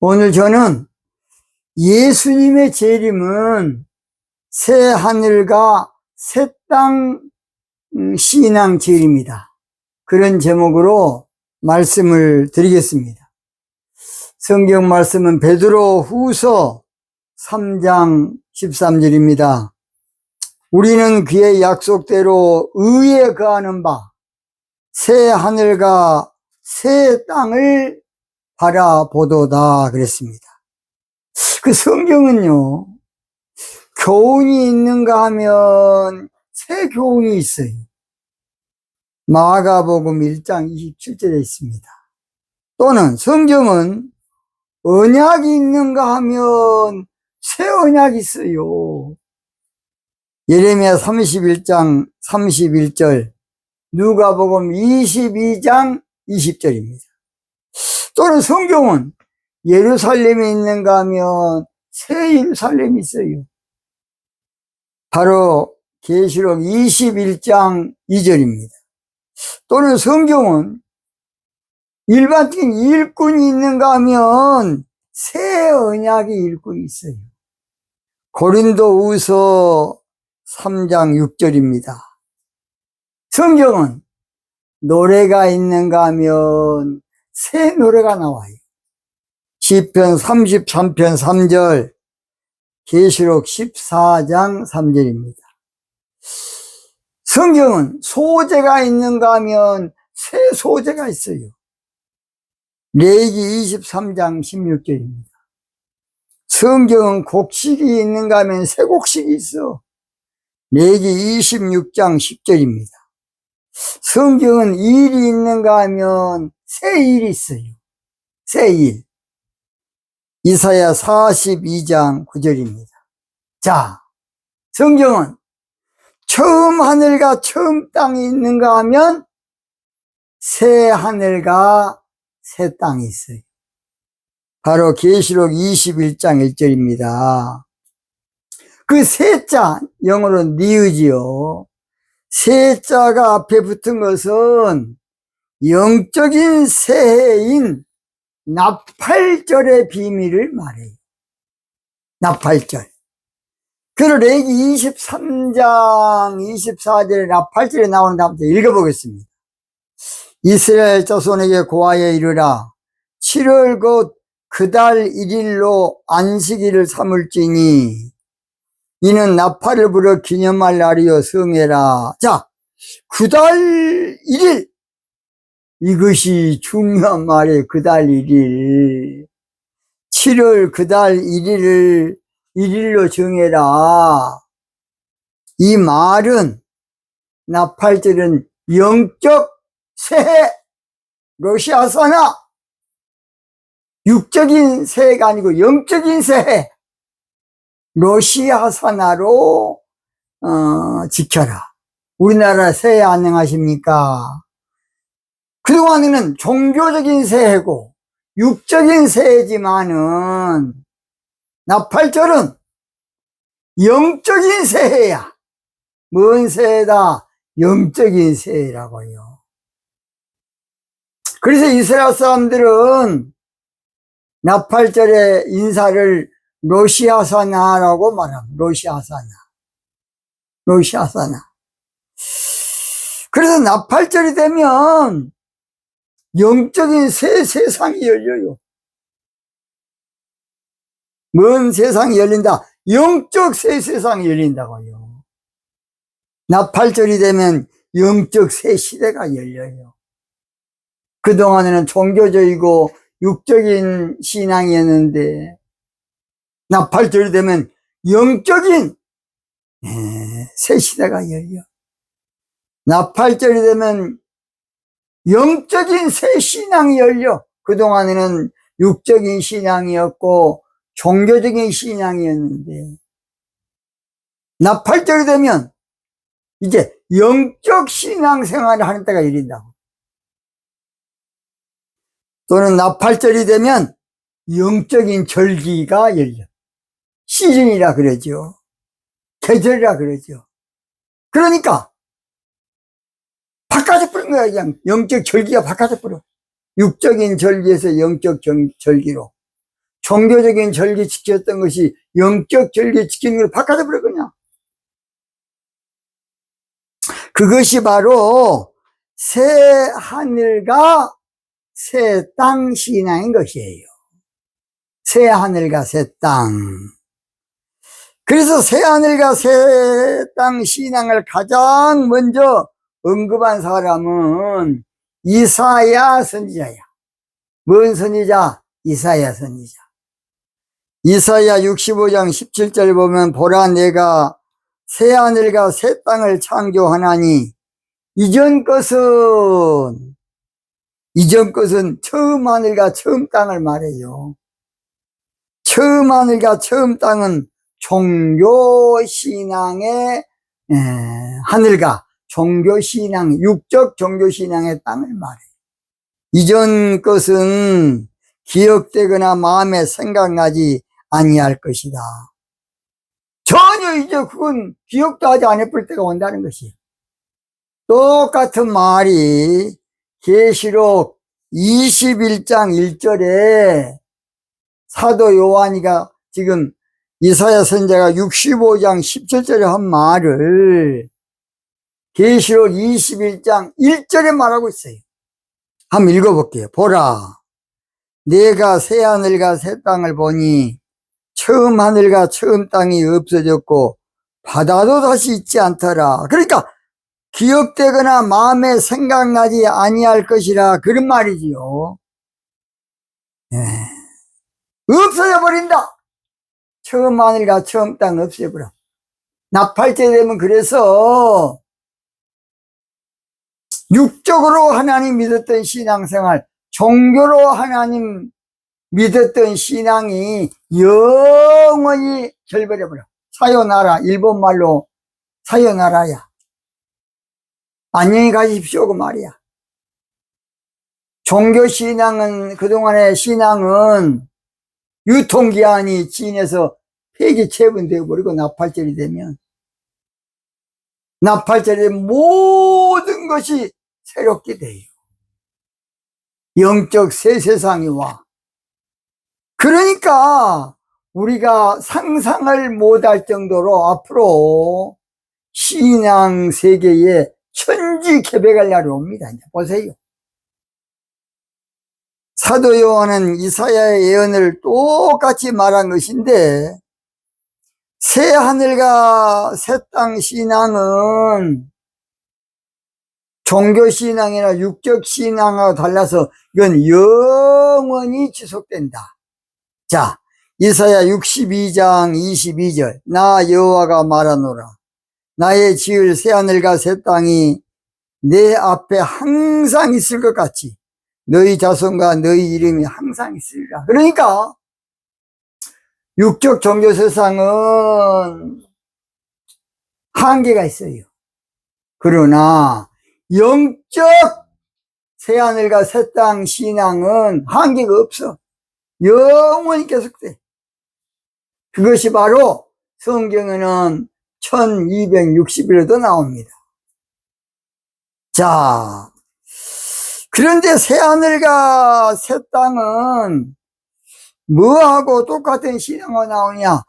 오늘 저는 예수님의 재림은 새 하늘과 새 땅 신앙 재림이다. 그런 제목으로 말씀을 드리겠습니다. 성경 말씀은 베드로 후서 3장 13절입니다. 우리는 그의 약속대로 의에 거하는 바 새 하늘과 새 땅을 바라보도다 그랬습니다. 그 성경은요, 교훈이 있는가 하면 새 교훈이 있어요. 마가복음 1장 27절에 있습니다. 또는 성경은 언약이 있는가 하면 새 언약이 있어요. 예레미야 31장 31절, 누가복음 22장 20절입니다. 또는 성경은 예루살렘에 있는가 하면 새 예루살렘이 있어요. 바로 계시록 21장 2절입니다. 또는 성경은 일반적인 일꾼이 있는가 하면 새 언약의 일꾼이 있어요. 고린도후서 3장 6절입니다. 성경은 노래가 있는가 하면 새 노래가 나와요. 시편 33편 3절, 계시록 14장 3절입니다. 성경은 소재가 있는가 하면 새 소재가 있어요. 레위기 23장 16절입니다. 성경은 곡식이 있는가 하면 새 곡식이 있어. 레위기 26장 10절입니다. 성경은 일이 있는가 하면 새 일이 있어요. 새 일. 이사야 42장 9절입니다. 자, 성경은 처음 하늘과 처음 땅이 있는가 하면 새 하늘과 새 땅이 있어요. 바로 계시록 21장 1절입니다. 그 새 자, 영어로 니으지요. 새 자가 앞에 붙은 것은 영적인 새해인 나팔절의 비밀을 말해요. 나팔절. 그걸 레위기 23장 24절에 나팔절에 나오는 다음부터 읽어보겠습니다. 이스라엘 자손에게 고하여 이르라. 7월 곧 그 달 1일로 안식일을 삼을지니 이는 나팔을 불어 기념할 날이요 성회라. 자, 그 달 1일. 이것이 중요한 말이에요. 그 달 1일. 7월 그 달 1일을 1일로 정해라. 이 말은, 나팔절은 영적 새해, 로시아사나, 육적인 새해가 아니고 영적인 새해, 로시아사나로 지켜라. 우리나라 새해 안녕하십니까? 그동안에는 종교적인 새해고 육적인 새해지만은 나팔절은 영적인 새해야. 뭔 새해다? 영적인 새해라고요. 그래서 이스라엘 사람들은 나팔절의 인사를 로시아사나라고 말합니다. 로시아사나. 로시아사나. 그래서 나팔절이 되면 영적인 새 세상이 열려요. 먼 세상이 열린다. 영적 새 세상이 열린다고요. 나팔절이 되면 영적 새 시대가 열려요. 그동안에는 종교적이고 육적인 신앙이었는데 나팔절이 되면 영적인 새 시대가 열려. 나팔절이 되면 영적인 새 신앙이 열려. 그동안에는 육적인 신앙이었고 종교적인 신앙이었는데 나팔절이 되면 이제 영적 신앙생활을 하는 때가 열린다고. 또는 나팔절이 되면 영적인 절기가 열려. 시즌이라 그러죠. 계절이라 그러죠. 그러니까 바꿔져 버린 거야. 그냥 영적 절기가 바꿔져 버려. 육적인 절기에서 영적 절기로, 종교적인 절기 지켰던 것이 영적 절기 지키는 걸 바꿔서 버렸거든요. 그것이 바로 새 하늘과 새 땅 신앙인 것이에요. 새 하늘과 새 땅. 그래서 새 하늘과 새 땅 신앙을 가장 먼저 언급한 사람은 이사야 선지자야. 뭔 선지자? 이사야 선지자. 이사야 65장 17절 보면 보라 내가 새 하늘과 새 땅을 창조하나니 이전 것은 처음 하늘과 처음 땅을 말해요. 처음 하늘과 처음 땅은 종교신앙의 하늘과 종교신앙, 육적 종교신앙의 땅을 말해요. 이전 것은 기억되거나 마음에 생각나지 아니할 것이다. 전혀 이제 그건 기억도 하지 않을 때가 온다는 것이에요. 똑같은 말이 계시록 21장 1절에 사도 요한이가 지금 이사야 선지자가 65장 17절에 한 말을 계시록 21장 1절에 말하고 있어요. 한번 읽어볼게요. 보라 내가 새 하늘과 새 땅을 보니 처음 하늘과 처음 땅이 없어졌고 바다도 다시 있지 않더라. 그러니까 기억되거나 마음에 생각나지 아니할 것이라 그런 말이지요. 없어져 버린다. 처음 하늘과 처음 땅 없어져 버려. 나팔절 되면 그래서 육적으로 하나님 믿었던 신앙생활, 종교로 하나님 믿었던 신앙이 영원히 결버려 버려. 사요나라, 일본말로 사요나라야. 안녕히 가십시오 그 말이야. 종교신앙은, 그동안의 신앙은 유통기한이 지나서 폐기 처분되어 버리고 나팔절이 되면 나팔절에 모든 것이 새롭게 돼요. 영적 새 세상이 와. 그러니까 우리가 상상을 못할 정도로 앞으로 신앙 세계에 천지개벽할 날이 옵니다. 이제 보세요. 사도 요한은 이사야의 예언을 똑같이 말한 것인데 새 하늘과 새 땅 신앙은 종교신앙이나 육적신앙하고 달라서 이건 영원히 지속된다. 자, 이사야 62장 22절 나 여호와가 말하노라 나의 지을 새 하늘과 새 땅이 내 앞에 항상 있을 것 같이 너희 자손과 너희 이름이 항상 있으리라. 그러니까 육적 종교 세상은 한계가 있어요. 그러나 영적 새하늘과 새 땅 신앙은 한계가 없어. 영원히 계속돼. 그것이 바로 성경에는 1260일에도 나옵니다. 자, 그런데 새하늘과 새 땅은 뭐하고 똑같은 신앙으로 나오냐?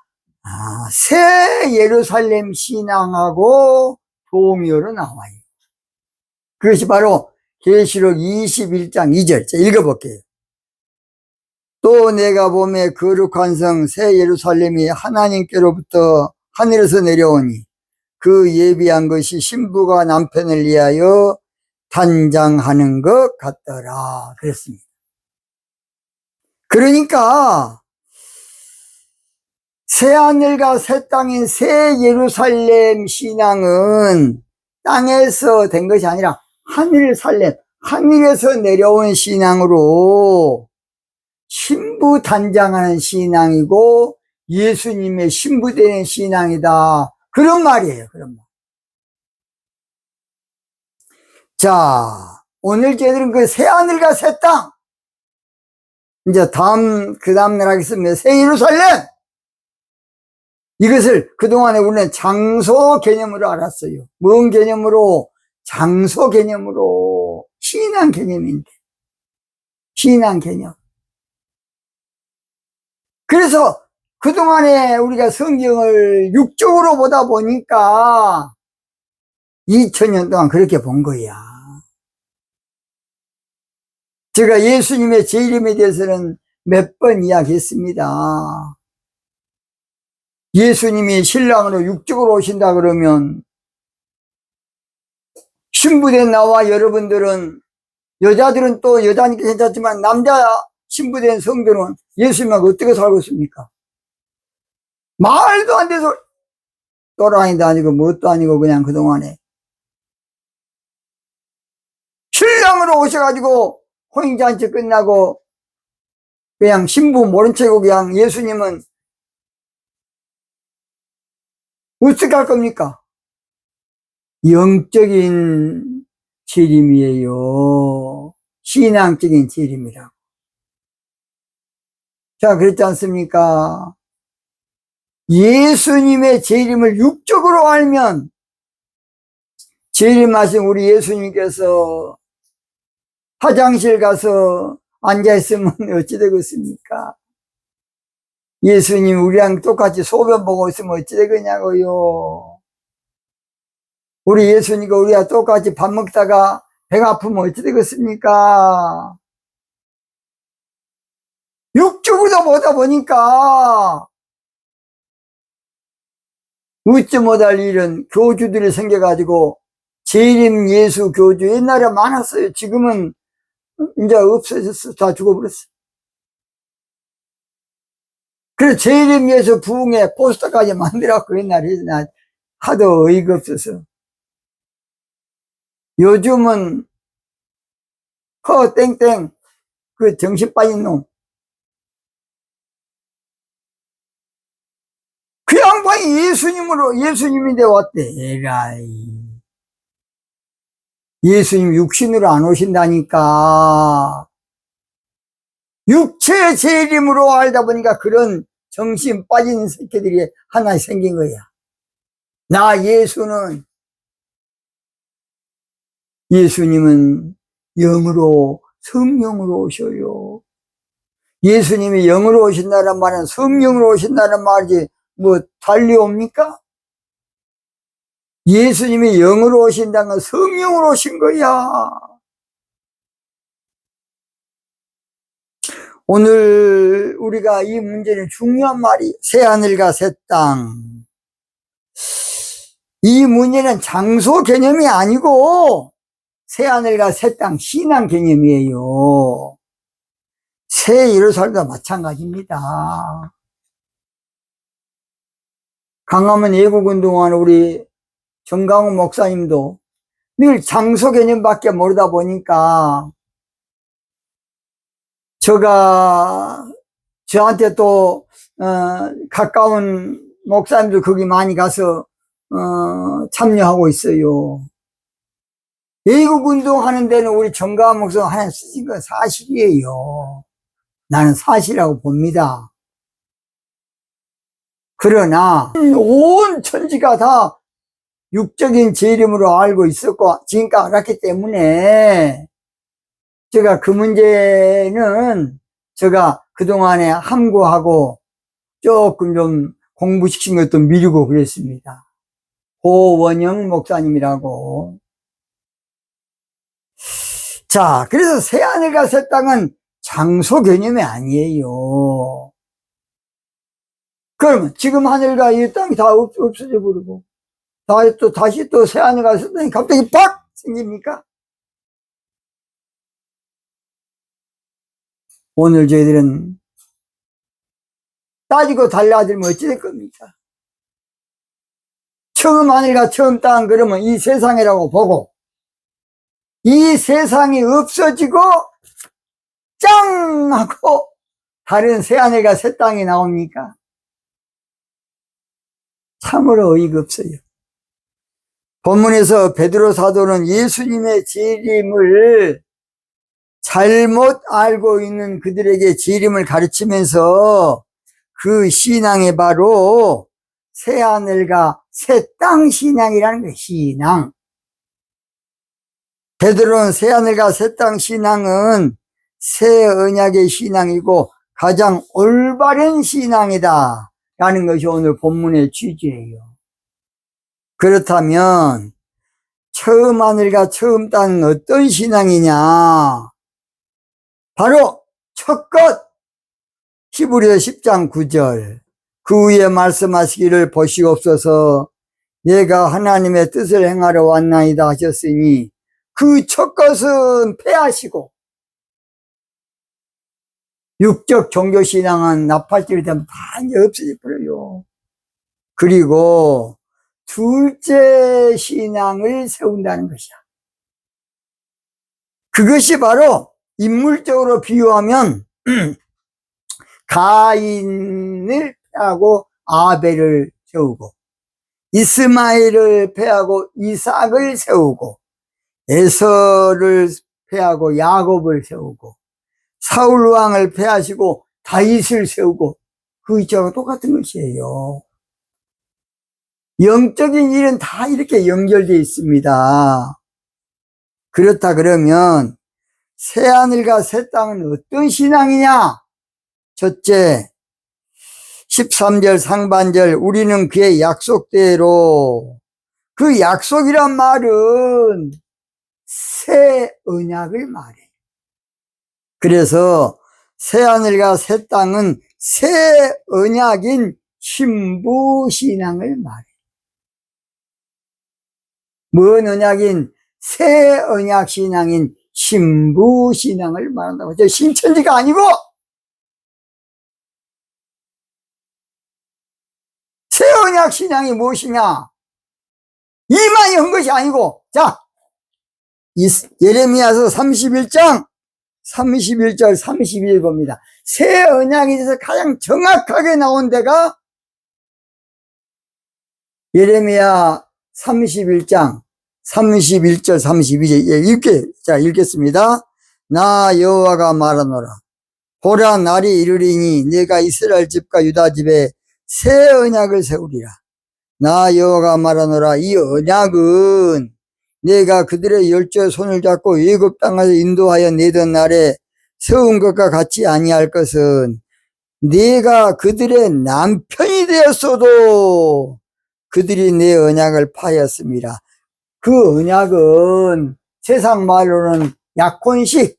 새 예루살렘 신앙하고 동의어로 나와요. 그것이 바로 계시록 21장 2절. 자, 읽어볼게요. 또 내가 보매 거룩한 성 새 예루살렘이 하나님께로부터 하늘에서 내려오니 그 예비한 것이 신부가 남편을 위하여 단장하는 것 같더라. 그랬습니다. 그러니까 새 하늘과 새 땅인 새 예루살렘 신앙은 땅에서 된 것이 아니라 하늘에서 내려온 신앙으로 신부 단장하는 신앙이고 예수님의 신부되는 신앙이다. 그런 말이에요. 그런 말. 자, 오늘 저희들은 그 새 하늘과 새 땅, 이제 그 다음날 하겠습니다. 새 예루살렘! 이것을 그동안에 우리는 장소 개념으로 알았어요. 뭔 개념으로? 장소 개념으로. 신앙 개념인데. 신앙 개념. 그래서 그동안에 우리가 성경을 육적으로 보다 보니까 2000년 동안 그렇게 본 거야. 제가 예수님의 재림에 대해서는 몇 번 이야기했습니다. 예수님이 신랑으로 육적으로 오신다 그러면 신부된 나와 여러분들은, 여자들은 또 여자니까 괜찮지만 남자 신부된 성도는 예수님하고 어떻게 살고 있습니까? 말도 안 돼서 또라이도 아니고 뭣도 아니고 그냥 그동안에 신랑으로 오셔가지고 혼인잔치 끝나고 그냥 신부 모른 척하고 그냥 예수님은 어떻게 할 겁니까? 영적인 재림이에요. 신앙적인 재림이라고. 자, 그렇지 않습니까? 예수님의 재림을 육적으로 알면 재림하신 우리 예수님께서 화장실 가서 앉아있으면 어찌 되겠습니까? 예수님 우리랑 똑같이 소변 보고 있으면 어찌 되겠냐고요. 우리 예수님과 우리가 똑같이 밥 먹다가 배가 아프면 어찌 되겠습니까? 육적으로 보다 보니까 웃지 못할 일은 교주들이 생겨가지고 재림 예수 교주 옛날에 많았어요. 지금은 이제 없어졌어. 다 죽어버렸어. 그래서 재림 예수 부흥회 포스터까지 만들었고 옛날에 하도 어이가 없어서. 요즘은 땡땡 그 정신 빠진 놈. 그 양반이 예수님인데 왔대. 에라이. 예수님 육신으로 안 오신다니까. 육체 재림으로 알다 보니까 그런 정신 빠진 새끼들이 하나 생긴 거야. 예수님은 영으로, 성령으로 오셔요. 예수님이 영으로 오신다는 말은 성령으로 오신다는 말이지 뭐 달리 옵니까? 예수님이 영으로 오신다는 건 성령으로 오신 거야. 오늘 우리가 이 문제는 중요한 말이 새하늘과 새 땅. 이 문제는 장소 개념이 아니고 새하늘과 새 땅 신앙 개념이에요. 새 예루살렘도 마찬가지입니다. 강화문 예국운동하는 우리 정강훈 목사님도 늘 장소 개념밖에 모르다 보니까 저한테 또 가까운 목사님도 거기 많이 가서 참여하고 있어요. 예국운동 하는 데는 우리 정강훈 목사님 하나 쓰신 건 사실이에요. 나는 사실이라고 봅니다. 그러나 온 천지가 다 육적인 재림으로 알고 있었고 지금까지 알았기 때문에 제가 그 문제는 제가 그동안에 함구하고 조금 좀 공부시킨 것도 미루고 그랬습니다. 고원영 목사님이라고. 자, 그래서 새하늘과 새 땅은 장소 개념이 아니에요. 그러면 지금 하늘과 이 땅이 다 없어져 버리고 다시 또 새하늘과 새 땅이 갑자기 팍 생깁니까? 오늘 저희들은 따지고 달라들면 어찌 될 겁니까? 처음 하늘과 처음 땅 그러면 이 세상이라고 보고 이 세상이 없어지고 짱! 하고 다른 새하늘과 새 땅이 나옵니까? 참으로 어이가 없어요. 본문에서 베드로 사도는 예수님의 재림을 잘못 알고 있는 그들에게 재림을 가르치면서 그 신앙이 바로 새하늘과 새 땅 신앙이라는 거예요. 신앙. 베드로는 새하늘과 새 땅 신앙은 새 언약의 신앙이고 가장 올바른 신앙이다 라는 것이 오늘 본문의 취지예요. 그렇다면 처음 하늘과 처음 땅은 어떤 신앙이냐? 바로 첫 것, 히브리서 10장 9절. 그 위에 말씀하시기를 보시옵소서 내가 하나님의 뜻을 행하러 왔나이다 하셨으니 그 첫 것은 폐하시고, 육적 종교신앙은 나팔절이 되면 다 이제 없어져 버려요. 그리고 둘째 신앙을 세운다는 것이야. 그것이 바로 인물적으로 비유하면 가인을 패하고 아벨을 세우고, 이스마엘을 패하고 이삭을 세우고, 에서를 패하고 야곱을 세우고, 사울 왕을 패하시고 다윗을 세우고, 그 이자가 똑같은 것이에요. 영적인 일은 다 이렇게 연결되어 있습니다. 그렇다 그러면 새하늘과 새 땅은 어떤 신앙이냐? 첫째, 13절 상반절, 우리는 그의 약속대로. 그 약속이란 말은 새 언약을 말해. 그래서 새하늘과 새 땅은 새 언약인 신부신앙을 말해. 뭔 언약인? 새 언약 신앙인 신부신앙을 말한다고. 저 신천지가 아니고 새 언약 신앙이 무엇이냐? 이만이 한 것이 아니고, 자, 예레미야서 31장 31절 32절 봅니다. 새 언약에 대해서 가장 정확하게 나온 데가 예레미야 31장 31절 32절. 읽겠습니다. 나 여호와가 말하노라. 보라, 날이 이르리니 내가 이스라엘 집과 유다 집에 새 언약을 세우리라. 나 여호와가 말하노라. 이 언약은 내가 그들의 열조의 손을 잡고 애굽 땅에서 인도하여 내던 날에 세운 것과 같이 아니할 것은, 내가 그들의 남편이 되었어도 그들이 내 언약을 파하였습니다. 그 언약은 세상 말로는 약혼식,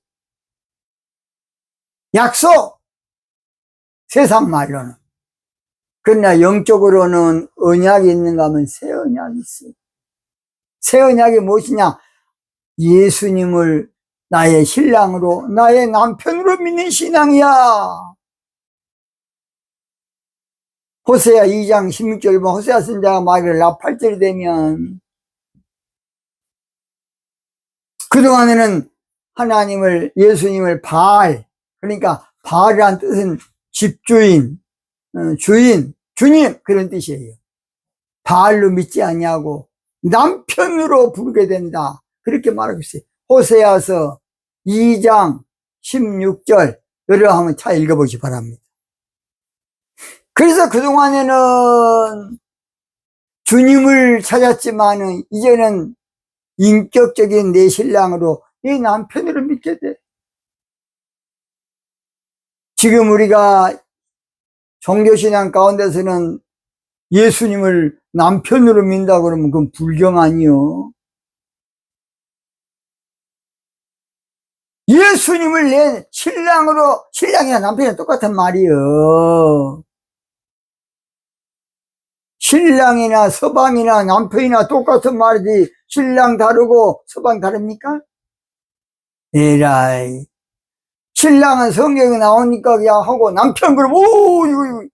약속, 세상 말로는. 그러나 영적으로는 언약이 있는가 하면 새 언약이 있어요. 새 언약이 무엇이냐? 예수님을 나의 신랑으로, 나의 남편으로 믿는 신앙이야. 호세아 2장 16절 보면 호세아 선지자가 말을 나팔절이 되면, 그동안에는 하나님을, 예수님을 바알, 그러니까 바알이라는 뜻은 집주인, 주인, 주님, 그런 뜻이에요. 바알로 믿지 아니하고 남편으로 부르게 된다, 그렇게 말하고 있어요. 호세아서 2장 16절 여러분 한번 잘 읽어보시기 바랍니다. 그래서 그동안에는 주님을 찾았지만은 이제는 인격적인 내 신랑으로, 내 남편으로 믿게 돼. 지금 우리가 종교신앙 가운데서는 예수님을 남편으로 믿는다 그러면 그건 불경 아니요. 예수님을 내 신랑으로, 신랑이나 남편이나 똑같은 말이요. 신랑이나 서방이나 남편이나 똑같은 말이지, 신랑 다르고 서방 다릅니까? 에라이. 신랑은 성경에 나오니까 그냥 하고, 남편 그러면 이거.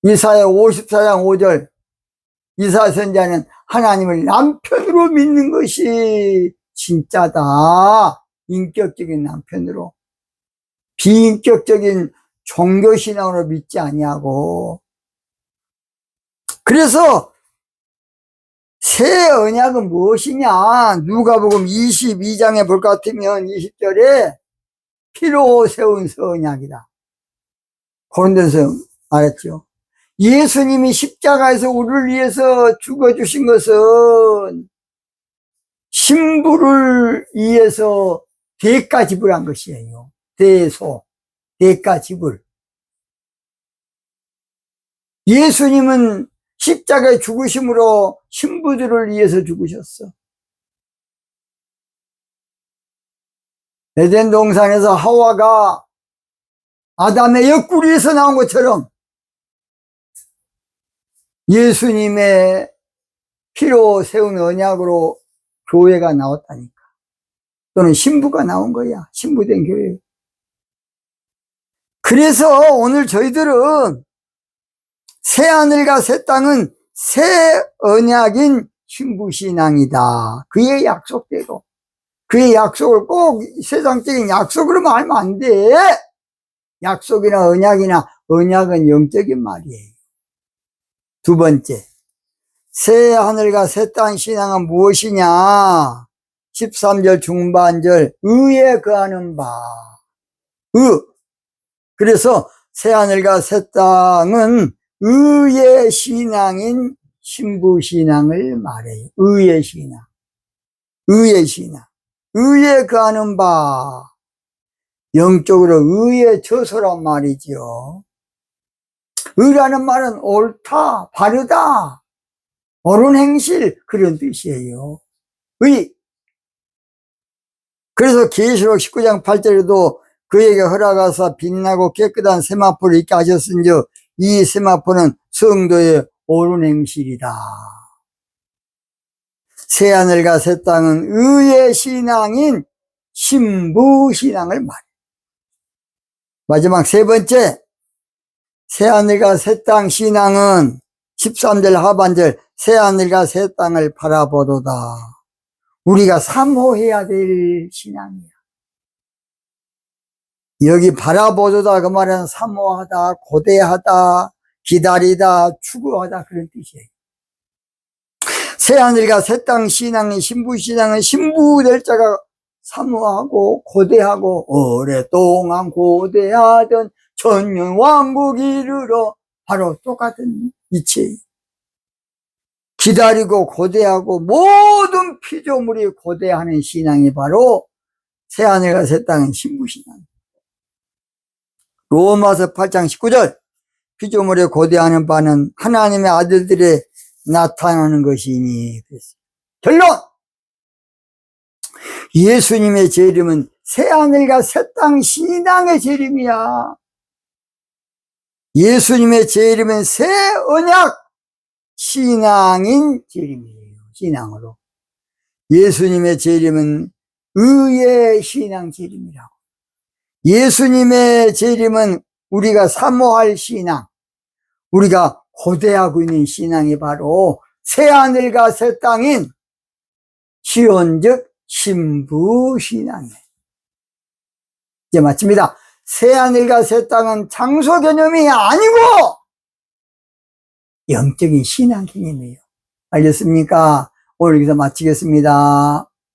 이사야 54장 5절, 이사야 선지자는 하나님을 남편으로 믿는 것이 진짜다. 인격적인 남편으로. 비인격적인 종교신앙으로 믿지 아니하고. 그래서 새 언약은 무엇이냐? 누가복음 22장에 볼 것 같으면 20절에 피로 세운 새 언약이다, 그런 데서 말했죠. 예수님이 십자가에서 우리를 위해서 죽어주신 것은 신부를 위해서 대가 지불한 것이에요. 대소, 대가 지불. 예수님은 십자가에 죽으심으로 신부들을 위해서 죽으셨어. 에덴 동산에서 하와가 아담의 옆구리에서 나온 것처럼 예수님의 피로 세운 언약으로 교회가 나왔다니까. 또는 신부가 나온 거야. 신부된 교회. 그래서 오늘 저희들은 새하늘과 새 땅은 새 언약인 신부신앙이다. 그의 약속대로. 그의 약속을 꼭 세상적인 약속으로만 알면 안 돼. 약속이나 언약이나 언약은 영적인 말이에요. 두 번째, 새 하늘과 새 땅 신앙은 무엇이냐? 13절 중반절, 의에 거하는 바. 그래서 새 하늘과 새 땅은 의의 신앙인 신부신앙을 말해요. 의의 신앙. 의의 신앙. 의에 거하는 바. 영적으로 의의 처소란 말이죠. 의라는 말은 옳다, 바르다, 옳은 행실, 그런 뜻이에요. 의. 그래서 계시록 19장 8절에도 그에게 허락하사 빛나고 깨끗한 세마포를 있게 하셨은즉 이 세마포는 성도의 옳은 행실이다. 새하늘과 새 땅은 의의 신앙인 신부신앙을 말해요. 마지막 세 번째, 새하늘과 새 땅 신앙은 13절 하반절, 새하늘과 새 땅을 바라보도다. 우리가 사모해야 될 신앙이야. 여기 바라보도다 그 말은 사모하다, 고대하다, 기다리다, 추구하다 그런 뜻이에요. 새하늘과 새 땅 신앙인 신부신앙은 신부될 자가 사모하고 고대하고 오랫동안 고대하던 천년왕국 이르러 바로 똑같은 이치예요. 기다리고 고대하고 모든 피조물이 고대하는 신앙이 바로 새하늘과 새 땅은 신부신앙. 로마서 8장 19절, 피조물에 고대하는 바는 하나님의 아들들의 나타나는 것이니. 결론! 예수님의 재림은 새하늘과 새 땅 신앙의 재림이야. 예수님의 재림은 새 언약 신앙인 재림이에요. 신앙으로. 예수님의 재림은 의의 신앙 재림이라고. 예수님의 재림은 우리가 사모할 신앙, 우리가 고대하고 있는 신앙이 바로 새하늘과 새 땅인 시온즉 신부신앙이에요. 이제 마칩니다. 새하늘과 새 땅은 장소 개념이 아니고 영적인 신앙 개념이에요. 알겠습니까? 오늘 여기서 마치겠습니다.